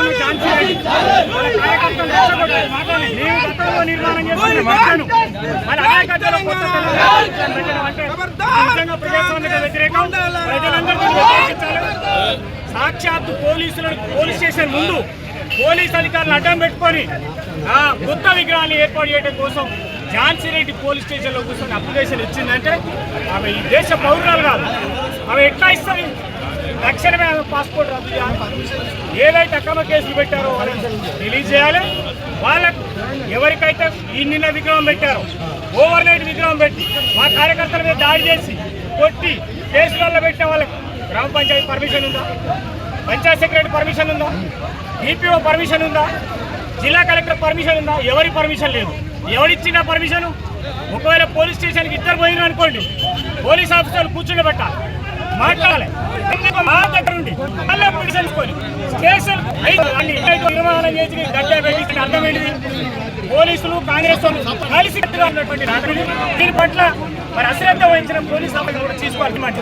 విగ్రహం ఝాన్సీ రెడ్డి వాళ్ళ కార్యకర్తలు రెచ్చగొట్టారు. నీవు గతంలో నిర్మాణం చేస్తున్న మధ్యను మన నాయకత్వంలో కొత్త పెట్టడం అంటే నిజంగా ప్రజాస్వామ్య వ్యతిరేకం. ప్రజలందరికీ వ్యతిరేకించాలి. సాక్షాత్తు పోలీసులను పోలీస్ స్టేషన్ ముందు పోలీస్ అధికారులు అడ్డం పెట్టుకొని ఆ కొత్త విగ్రహాన్ని ఏర్పాటు చేయడం కోసం ఝాన్సీ రెడ్డి పోలీస్ స్టేషన్లో కూర్చొని అప్లికేషన్ ఇచ్చిందంటే ఆమె ఈ దేశ పౌరురాలు కాదు. ఆమె ఎట్లా ఇస్తుంది? తక్షణమే ఆమె పాస్పోర్ట్ రద్దు చేయాలి. ఏదైతే అక్రమ కేసులు పెట్టారో వాళ్ళని రిలీజ్ చేయాలి. వాళ్ళకు ఎవరికైతే ఈ నిన్న విగ్రహం పెట్టారో ఓవర్ నైట్ విగ్రహం పెట్టి మా కార్యకర్తల మీద దాడి చేసి కొట్టి కేసులలో పెట్టిన వాళ్ళకి గ్రామ పంచాయతీ పర్మిషన్ ఉందా? పంచాయత్ సెక్రటరీ పర్మిషన్ ఉందా? డిపిఓ పర్మిషన్ ఉందా? జిల్లా కలెక్టర్ పర్మిషన్ ఉందా? ఎవరి పర్మిషన్ లేదు. ఎవరిచ్చిన పర్మిషన్? ఒకవేళ పోలీస్ స్టేషన్కి ఇద్దరు పోయినారు అనుకోండి, పోలీస్ ఆఫీసర్లు కూర్చుని పెట్టాలి, మాట్లాడాలి. మా దగ్గర ఉండి మళ్ళీ పిటిషన్స్కొని స్టేషన్ నిర్మాణం చేసి గడ్డ పెట్టిన అర్థం ఏంటిది? పోలీసులు కాంగ్రెస్ కలిసి ఉన్నటువంటి దీని పట్ల మరి అశ్రద్ధ వహించిన పోలీసు ఆఫీసర్ కూడా తీసుకోవాలని మాట.